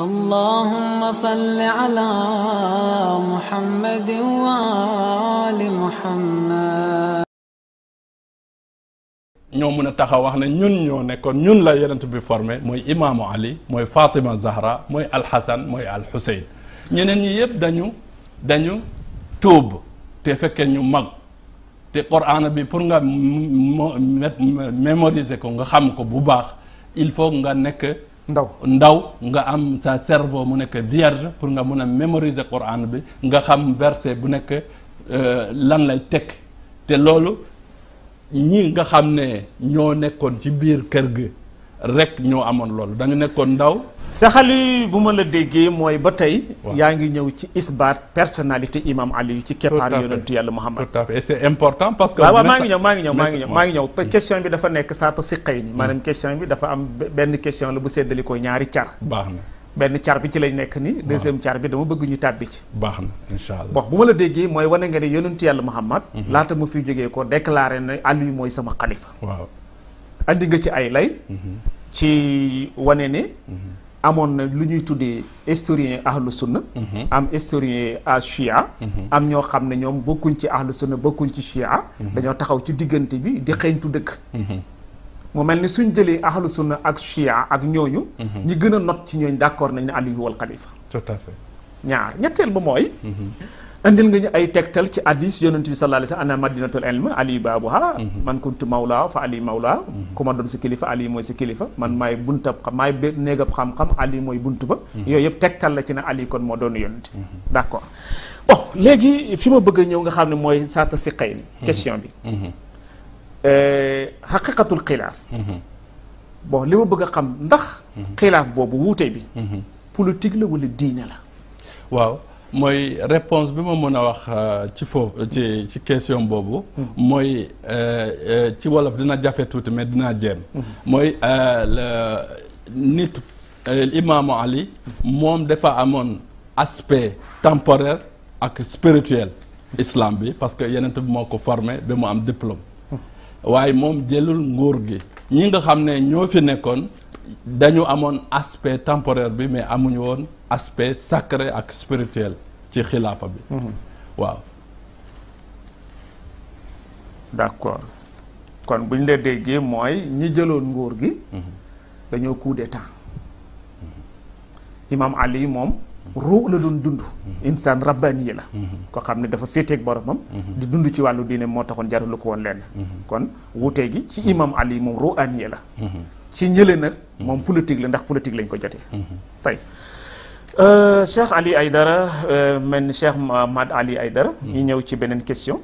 اللهم صل على محمد وآل محمد. ñoo mën a taxaw wax ne ñun ñoo nekkoon ñun la yonent bi formé mooy imaamu Ali mooy Fatima Zahra mooy Alxasan mooy Alxuseyn ñeneen ñi yëpp dañu tuub te fekkee ñu mag te Qur'an bi pour nga mémoriser ko nga xam ko bu baax il faut nga nekk ndaw nga am sa cerveau mu nekk vierge pour nga mun a mémoriser Qur'an bi nga xam verset bu nekk lan lay tekk te loolu ñi nga xam ne ñoo nekkoon ci biir kër gi rek ñoo amoon loolu dañu nekkoon ndaw. saxali bu ma la déggee mooy ba tey. yaa ngi ñëw ci isbaat personnalité imam Ali ci keppaar yonentu yàlla Muhammad. tout à fait et c'est important parce que. waaw maa ngi ñëw question bi dafa nekk saata si xëy ni maanaam question bi dafa am benn question la bu séddali ko ñaari car. baax na benn car bi ci lañ nekk ni deuxième car bi dama bëgg ñu tàbbi ci. baax na incha allah bon bu ma la déggee mooy wane nga ne yonentu yàlla Muhammad. laata mu fi jógee ko déclaré ne Ali mooy sama xalifa. waaw andi nga ci ay lay. ci wane ne. amoon na lu ñuy tuddee historien ahlu sunna am historien a chia am ñoo xam ne ñoom bokkuñ ci ahlu sunna bokkuñ ci chia dañoo taxaw ci diggante bi di xeeñtu dëkk mu mel ni suñ jëlee ahlu sunna ak chia ak ñooñu ñi gën a not ci ñooñu d'accord nañ ne Aliyu wal xalifa tout à fait ñaar ñetteel ba mooy andil nga ñu ay tegtal ci hadis yonent bi sallallahu alayhi wa sallam ana madinatul ilm ali baabuha man kuntu mawla fa ali mawla ku ma doon sa kilifa ali mooy sa kilifa man maay buntab xam maay néegab xam-xam ali mooy buntu ba yooyu yëpp tegtal la ci ne ali kon moo doon yonent d'accord bon léegi fi ma bëgg a ñëw nga xam ne mooy saata si xëy ni question bi xaqiqatul xilaaf bon li ma bëgg a xam ndax xilaaf boobu wuute bi politique la wala diine la waaw mooy réponse bi ma mën a wax ci foofu ci question boobu mooy ci wolof dina jafe tuuti mais dinaa jéem mooy nit imaamu Ali moom dafa amoon aspect temporaire ak spirituel islam bi parce que yeneen bi moo ko formé ba mu am diplôme waaye moom jëlul nguur gi ñi nga xam ne ñoo fi nekkoon dañu amoon aspect temporaire bi mais amuñu woon aspect sacré ak spirituel ci xilaafa bi waaw d'accord kon bu ñu la déggee mooy ñi jëloon nguur gi dañoo coup d'état imam Ali moom ruu la doon dund insaan rabbani yi la ko xam ne dafa féeteeg boromam di dund ci wàllu diine moo taxoon jaralu ko woon lenn kon wuutee gi ci imam Ali moom ruuani yi la ci ñële nag moom politique la ndax politique lañ ko jotee tey Cheikh Ali Aïdara mel ni Cheikh Mahmad Ali Aïdara ñu ñëw ci beneen question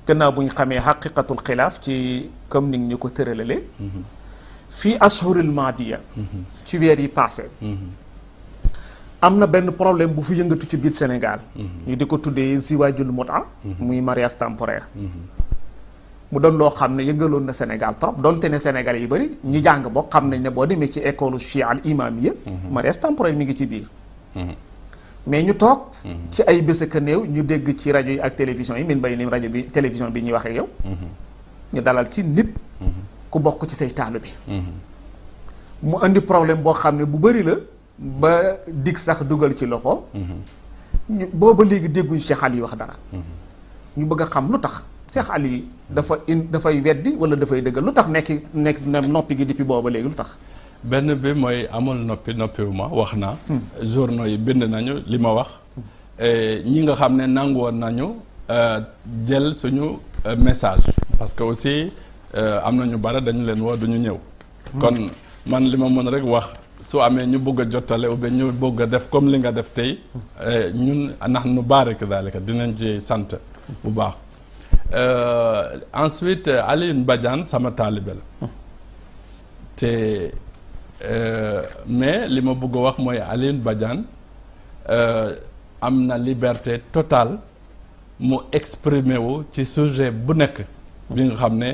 gannaaw bu ñu xamee xaqiqatul xilaaf ci comme ni ñu ko tëralalee fii ashuril maadiya ci weer yi passé am na benn problème bu fi yëngatu ci biir Sénégal ñu di ko tuddee ziwaajul muta muy mariage temporaire mu doon loo xam ne yëngaloon na Sénégal trop donte ne Sénégal yi bëri ñi jàng boo xam nañ ne boo demee ci école chia al imamiya mariage temporaire mi ngi ci biir mais ñu toog ci ay bés ak néew ñu dégg ci rajo yi ak télévision yi min bay ni rajo bi télévision bi ñuy waxee yow ñu dalal ci nit ku bokk ci say taalu bi mu indi problème boo xam ne bu bëri la ba dig sax dugal ci loxo ñu booba léegi dégguñu Cheikh Ali wax dara ñu bëgg a xam lu tax Cheikh Ali dafay weddi wala dafay dëggal lu tax nekk noppi gi depuis booba léegi lu tax benn bi mooy amul noppiwuma wax naa journaux yi bind nañu li ma wax ñi nga xam ne nangoon nañu jël suñu message parce que aussi am na ñu bare dañu leen woo duñu ñëw kon man li ma mën rek wax su amee ñu bëgg a jottale ou bien ñu bëgg a def comme li nga def tey ñun nax nu barik daalika dinañ ci sant bu baax ensuite Alioune Badiane sama taalibe la te mais li ma bëgg a wax mooy Alioune Badiane am na liberté totale mu exprimer wu ci sujet bu nekk bi nga xam ne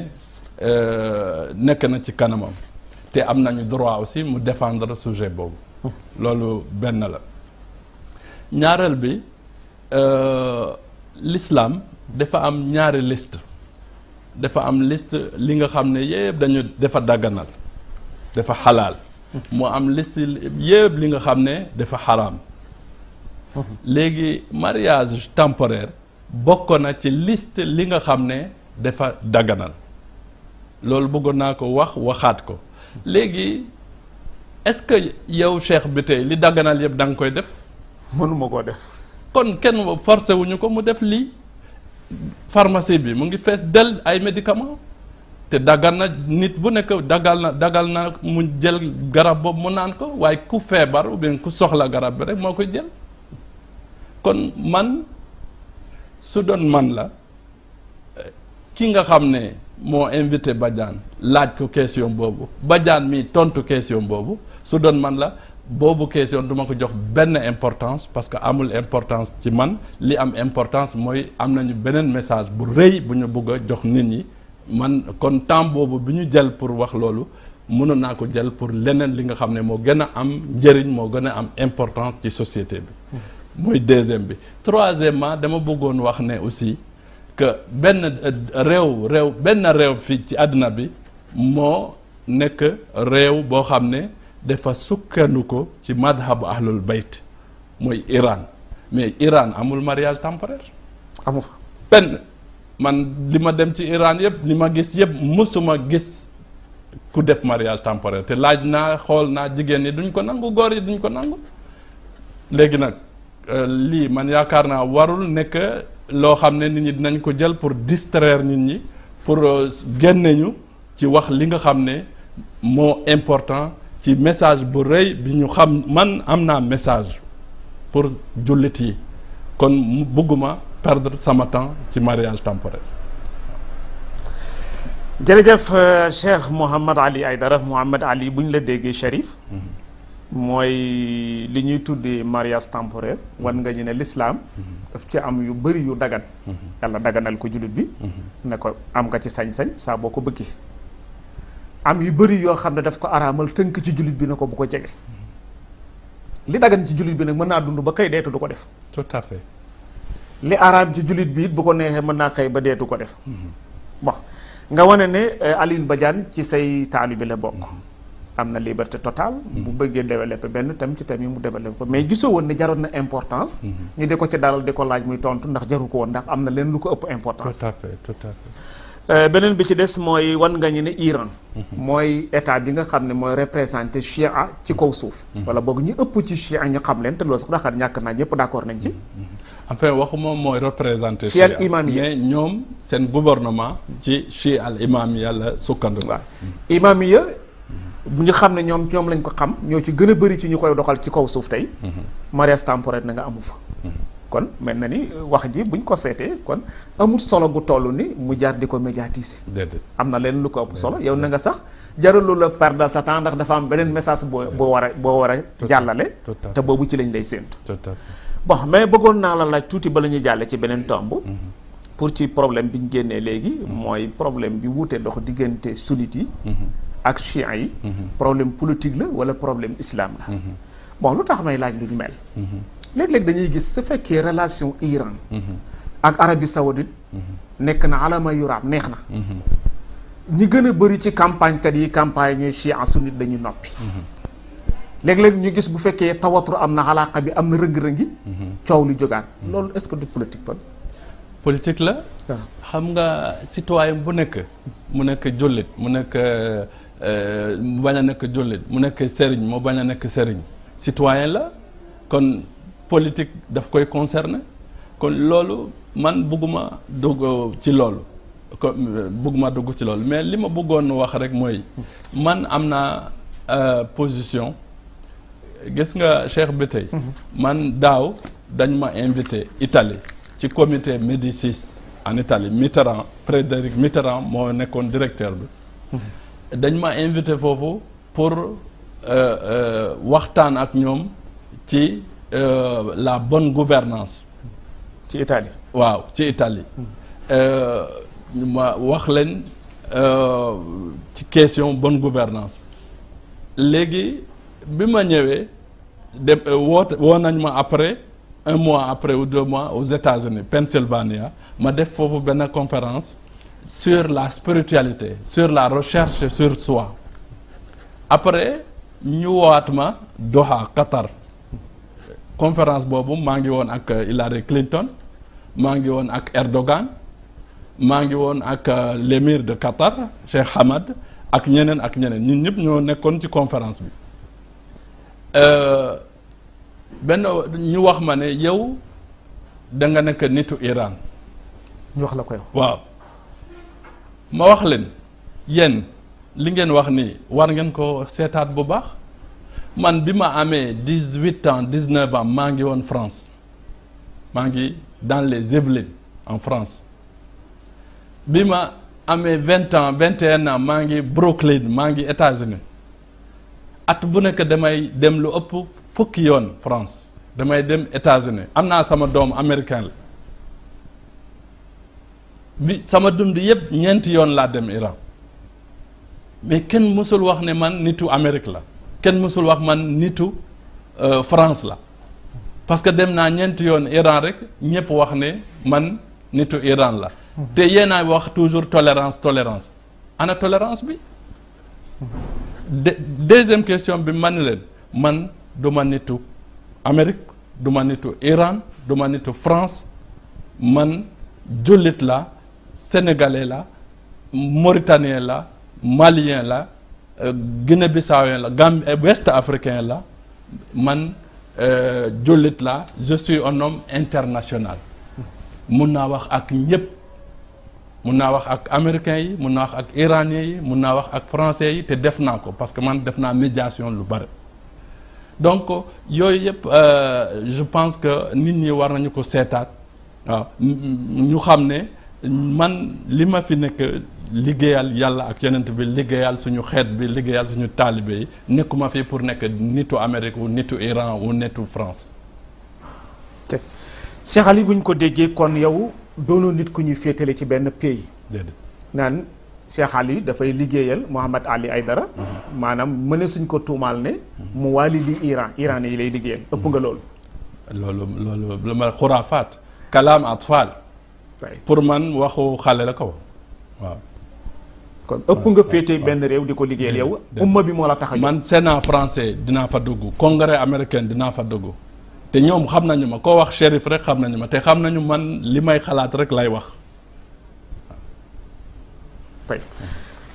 nekk na ci kanamam te am nañu droit aussi mu défendre sujet boobu loolu benn la ñaareel bi l'islam dafa am ñaari liste dafa am liste li nga xam ne yëpp dafa daganal dafa xalaal mu am liste yëpp li nga xam ne dafa xaraam. léegi mariage temporaire bokk na ci liste li nga xam ne dafa daganal loolu bëggoon naa ko waxaat ko léegi est-ce que yow cheikh bi tey li daganal yëpp da nga koy def. mënuma koo def. kon kenn forcé wuñu ko mu def lii pharmacie bi mu ngi fees del ay médicaments te dagal na nit bu nekk dagal na mu jël garab boobu mu naan ko waaye ku feebar ou bien ku soxla garab bi rek moo koy jël. kon man su doon man la ki nga xam ne moo invité Badiane laaj ko question boobu Badiane mi tontu question boobu su doon man la boobu question duma ko jox benn importance parce que amul importance ci man li am importance mooy am nañu beneen message bu rëy bu ñu bëgg a jox nit ñi man kon temps boobu bi ñu jël pour wax loolu mënoon naa ko jël pour leneen li nga xam ne moo gën a am njëriñ moo gën a am importance ci société bi. mooy deuxième bi. troisièmement dama bëggoon wax ne aussi que benn réew fii ci àddina bi moo nekk réew boo xam ne dafa sukkandiku ci madhabu ahlul bayt mooy Iran mais Iran amul mariage temporaire. amu fa benn man li ma dem ci Iran yëpp li ma gis yëpp mësuma gis ku def mariage temporaire te laaj naa xool naa jigéen ñi duñ ko nangu góor yi duñ ko nangu léegi nag. lii man yaakaar naa warul nekk loo xam ne nit ñi dinañ ko jël pour distraire nit ñi pour génne ñu ci wax li nga xam ne moo important ci message bu rëy bi ñu xam man am naa message pour jullit yi kon bëgguma perdre sama temps ci mariage temporaire. jërëjëf Cheikh Mouhamad Ali Aidara Mouhamad Ali bu ñu la déggee Cherif. mooy li ñuy tuddee mariage temporaire wan nga ñu ne l'islam daf ci am yu bëri yu dagan yàlla daganal ko jullit bi ne ko am nga ci sañ-sañ saa boo ko bëggee am yu bëri yoo xam ne daf ko araamal tënk ci jullit bi ne ko bu ko jege li dagan ci jullit bi nag mën naa dund ba xëy deetu du ko def tout à fait li araam ci jullit bi it bu ko neexee mën naa xëy ba deetu ko def bon nga wane ne Alioune Badiane ci say taalibe la bokk am na liberté totale bu bëggee développer benn tam ci tamit mu développer ko mais gisoo woon ne jaroon na importance ñu di ko ci dalal di ko laaj muy tontu ndax jaru ko woon ndax am na leen lu ko ëpp importance. tout à fait beneen bi ci des mooy wan nga ñu ne Iran mooy état bi nga xam ne mooy représenté chia ci kaw suuf wala boog ñu ëpp ci chia ñu xam leen te loolu sax daxar ñàkk naa ñëpp d'accord nañ ci enfin waxuma mooy représenté chia al imamiya mais ñoom seen gouvernement ci chia al imamiya la sukkandiku. waaw imamiya bu ñu xam ne ñoom lañ ko xam ñoo ci gën a bëri ci ñu koy doxal ci kaw suuf tey mariage temporaire na nga amu fa kon mel na ni wax ji buñ ko seetee kon amul solo gu toll ni mu jaar di ko médiatiser am na leen lu ko ëpp solo yow na nga sax jaralu la perdre sa temps ndax dafa am beneen message boo war a jàllale te boobu ci lañ lay séentu bon mais bëggoon naa la laaj tuuti ba la ñuy jàlle ci beneen tomb pour ci problème bi ñu génnee léegi mooy problème bi wuute dox diggante sunnite yi ak chiites yi problème politique la wala problème islam la bon lu tax may laaj lu ñu mel léeg-léeg dañuy gis su fekkee relation Iran ak Arabie Saoudite nekk na alama yuraab neex na ñi gën a bëri ci campagne kat yi campagne ñuy chiite sunnite dañu noppi léeg-léeg ñu gis bu fekkee tawatur am na xalaaqa bi am na rëng-rëngi coow lu jógaat loolu est-ce que du politique ba politique la xam nga citoyen bu nekk mu nekk jullit mu nekk mu bañ a nekk jullit mu nekk sëriñ mu bañ a nekk sëriñ citoyen la kon politique daf koy concerner kon loolu man bëgguma dugg ci loolu mais li ma bëggoon wax rek mooy man am naa position gis nga Cheikh bi tey man daaw dañ ma invité Italie ci comité Médicis en Italie Mitterrand Frédéric Mitterrand moo nekkoon directeur bi dañ ma invité foofu pour waxtaan ak ñoom ci la bonne gouvernance ci Italie waaw ci Italie ma wax leen ci question bonne gouvernance léegi bi ma ñëwee dem woo nañ ma après un mois après ou 2 mois aux États-Unis Pennsylvania ma def foofu benn conférence sur la spiritualité sur la recherche sur soi après ñu woowaat ma Doha Qatar conférence boobu maa ngi woon ak Hillary Clinton maa ngi woon ak Erdogan maa ngi woon ak l'émir de Qatar Cheikh Hamad ak ñeneen ñun ñëpp ñoo nekkoon ci conférence bi benn ñu wax ma ne yow da nga nekk nitu Iran. ñu wax la ko yow. waaw ma wax leen yéen li ngeen wax ni war ngeen ko seetaat bu baax man bi ma amee 18 ans 19 ans maa ngi woon France maa ngi dans les Yvelines en France bi ma amee 20 ans 21 ans maa ngi Brooklyn maa ngi États-Unis at bu nekk damay dem lu ëpp fukki yoon France damay dem États-Unis am naa sama doom américain la bi sama dund yëpp ñeenti yoon laa dem Iran mais kenn mësul wax ne man nitu Amérique la kenn mësul wax man nitu France la parce que dem naa ñeenti yoon Iran rek ñëpp wax ne man nitu Iran la te yéen a wax toujours tolérance ana tolérance bi deuxième question bi man leen man du ma nitu Amérique du ma nitu Iran du ma nitu France man jullit la sénégalais la mauritanien la malien la guinée-bissauien la west africain la man jullit la je suis un homme international mun naa wax ak ñëpp mun naa wax ak américains yi mun naa wax ak iraniens yi mun naa wax ak français yi te def naa ko parce que man def naa médiation lu bari donc yooyu yëpp je pense que nit ñi war nañu ko seetaat waaw ñu xam ne man li ma fi nekk liggéeyal yàlla ak yonent bi liggéeyal suñu xeet bi liggéeyal suñu taalibe yi nekkuma fi pour nekk nitu Amérique ou nitu Iran ou nitu France. Cheikh Ali bu ñu ko déggee kon yow doonoo nit ku ñuy féetale ci benn pays. déedéet naan Cheikh Ali dafay liggéeyal Mohamed Ali Aïdara. maanaam mëne suñ ko tuumaal ne. mu waali li Iran yi lay liggéeyal ëpp nga loolu. loolu lu ma xuraafaat kalaam atfal pour man waxu xale la ko waaw. kon ëpp nga féete benn réew di ko liggéeyal yow. umma bi moo la tax a man Sénat français dinaa fa dugg congrès américain dinaa fa dugg te ñoom xam nañu ma koo wax shérif rek xam nañu ma te xam nañu man li may xalaat rek lay wax.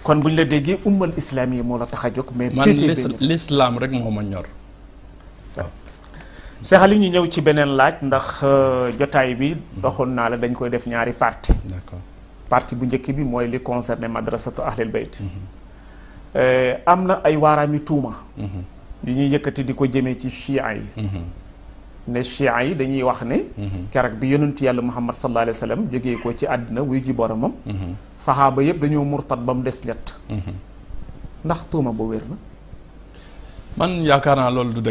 kon bu ñu la déggee ummal islam yi moo la tax a jóg. mais man l'islam rek moo ma ñor waaw. Cheikh Ali ñu ñëw ci beneen laaj ndax jotaay bi doxoon naa la dañ koy def ñaari parti d'accord parti bu njëkk bi mooy li concerné madrasatu ahlil bayt am na ay waaraami tuuma yu ñuy yëkkati di ko jëmee ci chia yi ne chia yi dañuy wax ne keroog bi yonentu yàlla Muhammad sallallahu alayhi wa sallam jógee ko ci àddina wuy ji boromam saxaaba yëpp dañoo murtad ba mu des ñett ndax tuuma bu wér na man yaakaar naa loolu du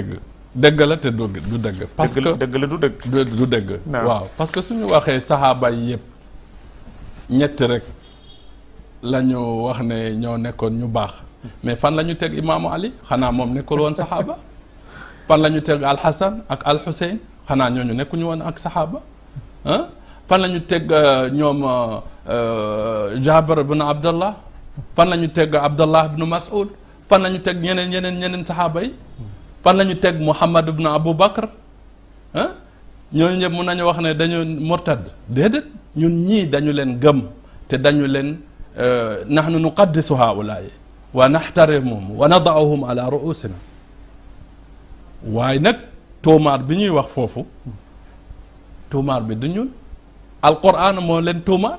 dëgg la te du dëgg parce que dëgg la du dëgg du dëgg waaw parce que suñu waxee saxaaba yi yëpp ñett rek la ñu wax ne ñoo nekkoon ñu baax mais fan la ñu teg imaamu Ali xanaa moom nekkul woon saxaaba fan la ñu teg Al-Hassan ak Al-Hussein xanaa ñooñu nekkuñu woon ak saxaaba ah fan la ñu teg ñoom Jaabir ibn Abdallah fan la ñu teg Abdallah ibn Mas'ud fan la ñu teg ñeneen saxaaba yi fan la ñu teg Muhammad ibn Abu Bakr ah ñooñu ñëpp mun nañu wax ne dañu murtad déedéet ñun ñii dañu leen gëm te dañu leen nahnu nuqaddisu haulaay wa naxtarimuhum wa nadaahum ala ruusina waaye nag tuumaar bi ñuy wax foofu tuumaar bi du ñun alquran moo leen tuumaar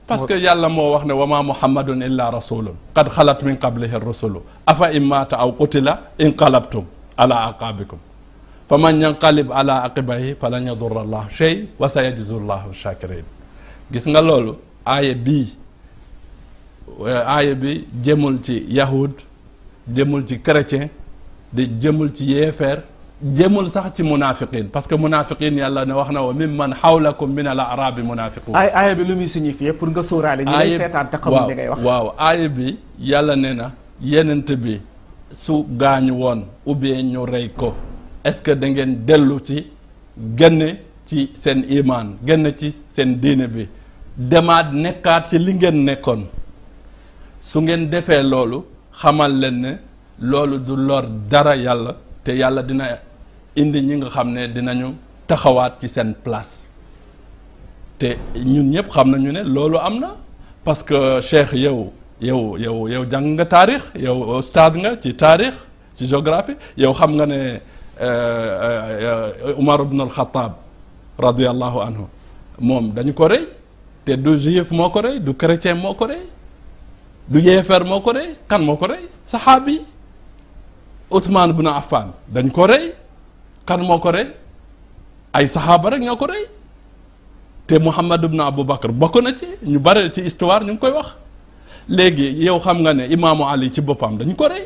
parce que yàlla moo wax ne wa ma muhammadun illa rasulun qad xalat min qablihi rusulu afa in maata aw qutila inqalabtum ala aqabikum fa man yanqalib ala aqibayhi falan yadurra allah shay wa sayajzi llahu shakirin gis nga loolu aaya bi jëmul ci yahud jëmul ci chrétien di jëmul ci yeefeer jëmul sax ci munafiqin parce que munafiqin yàlla ne wax na wa mimman hawlakum min al arabi munafiqun aaya bi lu muy signifié pour nga sóoraale ñu lay seetaan te xamul li ngay wax waaw aaya bi yàlla ne na yenent bi su gaañu woon ou bien ñu rey ko est-ce que da ngeen dellu ci génn ci seen imaan génn ci seen diine bi demaat nekkaat ci li ngeen nekkoon su ngeen defee loolu xamal leen ne loolu du lor dara yàlla te yàlla dina indi ñi nga xam ne dinañu taxawaat ci seen place te ñun ñëpp xam nañu ne loolu am na parce que Cheikh yow jàng nga taarix yow ustaad nga ci taarix ci géographie yow xam nga ne Umar ibn al-Khattab radiyallahu anhu moom dañu ko rey te du juif moo ko rey du chrétien moo ko rey du yeefeer moo ko rey kan moo ko rey saxaabi Ousmane ibn Affan dañ ko rey kan moo ko rey ay saxaaba rek ñoo ko rey te Muhammad ibn Abu Bakr bokk na ci ñu bare ci histoire ñu ngi koy wax léegi yow xam nga ne imaamu Ali ci boppam dañ ko rey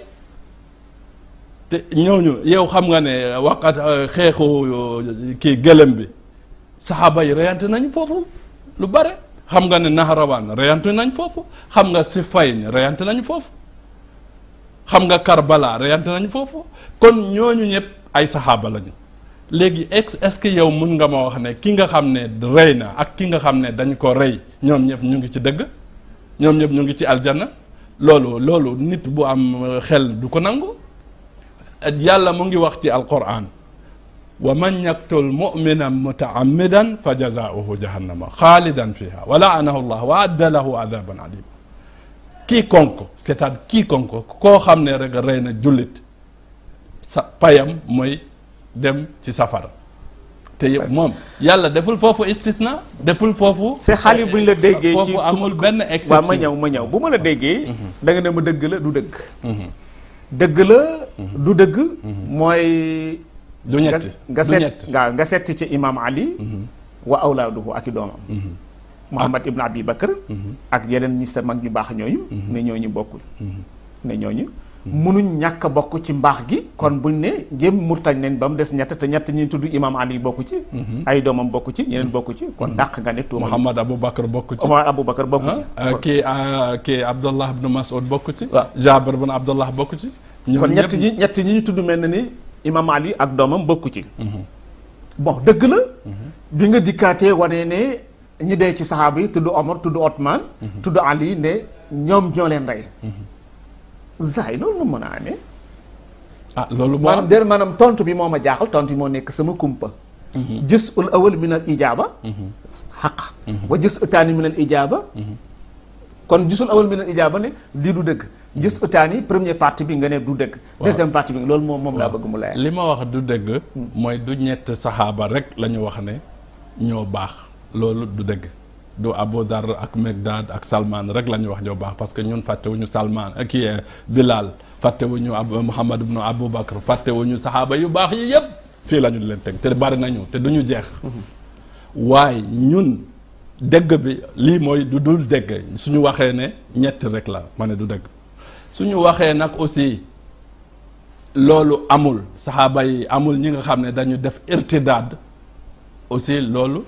te ñooñu yow xam nga ne waqat xeexu kii gëlëm bi saxaaba yi reyante nañ foofu lu bare xam nga ne Nahrawaan reyante nañ foofu xam nga Sifayn reyante nañ foofu xam nga Karbala reyante nañ foofu kon ñooñu ñëpp ay saxaaba lañu léegi est-ce que yow mun nga ma wax ne ki nga xam ne rey na ak ki nga xam ne dañ ko rey ñoom ñëpp ñu ngi ci dëgg ñoom ñëpp ñu ngi ci aljanna loolu nit bu am xel du ko nangu yàlla mu ngi wax ci alquran wa man yaqtul mu'minan mutaammidan fa jazaohu jahannama xaalidan fiha wa laanahu llah wa adda lahu adaban alima quiconque c'est-à-dire quiconque koo xam ne rek rey na jullit sa payam mooy dem ci safara te moom yàlla deful foofu istisna deful foofu c'est xali buñ la déggee ci foofu amul benn exception waaw ma ñëw bu ma la déggee da nga ne ma dëgg la du dëgg dëgg la du dëgg mooy du ñetti nga setti ci imam Ali wa awlaaduhu ak i doomam Muhammad ibn Abi Bakr ak yeneen ñu sa mag ñu baax ñooñu ne ñooñu bokkul ne ñooñu munuñ ñàkk a bokk ci mbaax gi kon buñ ne jéem murtañ nañ ba mu des ñett te ñett ñi tudd imam Ali bokku ci ay doomam bokku ci ñeneen bokku ci kon dàq nga ne tuuma Muhammad Abu Bakr bokku ci Muhammad Abu Bakr bokku ci kii Abdullah ibn Mas'ud bokku ci Jabir ibn Abdullah bokku ci kon ñett ñi ñu tudd mel na ni imam Ali ak doomam bokku ci bon dëgg la bi nga dikkaatee wane ne ñi dee ci saxaaba yi tudd Omar tudd Othman tudd Ali ne ñoom ñoo leen rey zaay loolu mu mën a amee loolu maanaam tontu bi moo ma jaaxal tontu bi moo nekk sama kumpa juz'ul awwal min al ijaaba xaq wa juz'u taani min al ijaaba kon juz'ul awwal min al ijaaba ne lii du dëgg juz'u taani première partie bi nga ne du dëgg deuxième partie bi loolu moom laa bëgg mu leer li ma wax du dëgg mooy du ñett saxaaba rek la ñu wax ne ñoo baax loolu du dëgg du Abu Dar ak Megdad ak Salman rek la ñu wax ñoo baax parce que ñun fàttewuñu Salman kii Bilal fàttewuñu Muhammad ibn Abu Bakr fàttewuñu saxaaba yu baax yi yëpp fii la ñu leen teg te bari nañu te duñu jeex waaye ñun dëgg bi lii mooy du dul dëgg suñu waxee ne ñett rek la ma ne du dëgg suñu waxee nag aussi loolu amul saxaaba yi amul ñi nga xam ne dañu def irtidaad aussi loolu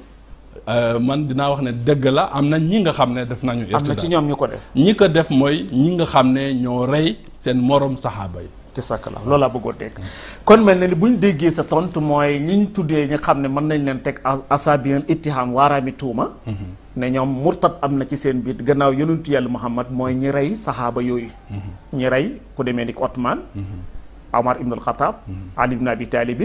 man dinaa wax ne dëgg la am na ñi nga xam ne def nañu irtidaad am na ci ñoom ñu ko def ñi ko def mooy ñi nga xam ne ñoo rey seen morom saxaaba yi ci sàkk la loolu laa bëggoon dégg kon mel na ni bu ñu déggee sa tontu mooy ñi ñu tuddee ñi xam ne mën nañ leen teg asabiyan ittiham waaraami tuuma ne ñoom murtad am na ci seen biir gannaaw yonentu yàlla Muhammad mooy ñi rey saxaaba yooyu ñi rey ku demee ni Othman Omar ibn al-Khattab Ali ibn Abi Talib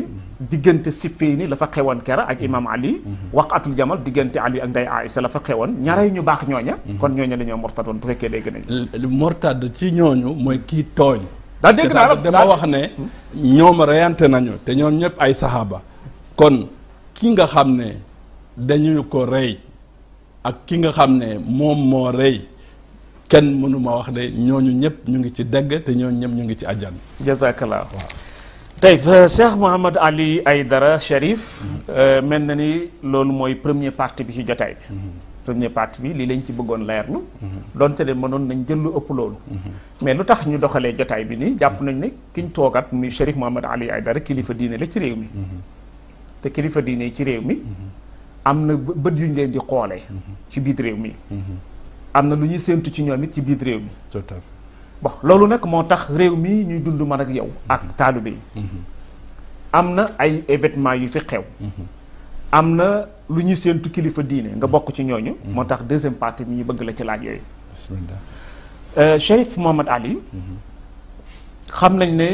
diggante Siffin la fa xewoon kera ak imam Ali waqatul jamal diggante Ali ak nday Aïssa la fa xewoon ñaarey ñu baax ñooña kon ñooña la ñoo mortadoon bu fekkee dégg nañ mortad ci ñooñu mooy kii tooñ daa dégg naa dama wax ne ñoom reyante nañu te ñoom ñëpp ay saxaaba kon ki nga xam ne dañu ko rey ak ki nga xam ne moom moo rey kenn mënuma wax de ñooñu ñëpp ñu ngi ci dëgg te ñooñu ñëpp ñu ngi ci àjjan jazakallah tey Cheikh Mouhamed Ali Aïdara Cherif mel na ni loolu mooy première partie bi ci jotaay bi première partie bi lii lañ ci bëggoon leerlu donte de mënoon nañ jël lu ëpp loolu mais lu tax ñu doxalee jotaay bi nii jàpp nañ ne ki ñu toogat muy Cherif Mouhamed Ali Aïdara kilifa diine la ci réew mi te kilifa diine ci réew mi am na bët yu ñu leen di xoolee ci biir réew mi am na lu ñuy séentu ci ñoom it ci biir réew mi tout à fait bon loolu nag moo tax réew mi ñuy dund man ak yow ak taalibe yi am na ay événements yu fi xew am na lu ñuy séentu kilifa diine nga bokk ci ñooñu moo tax deuxième partie bi ñu bëgg la ci laaj yooyu bismillah Cherif Mouhamed Ali xam nañ ne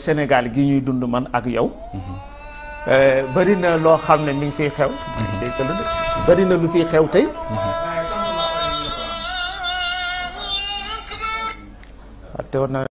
Sénégal gi ñuy dund man ak yow bari na loo xam ne mi ngi fiy xew bari na lu fiy xew tey te woon naa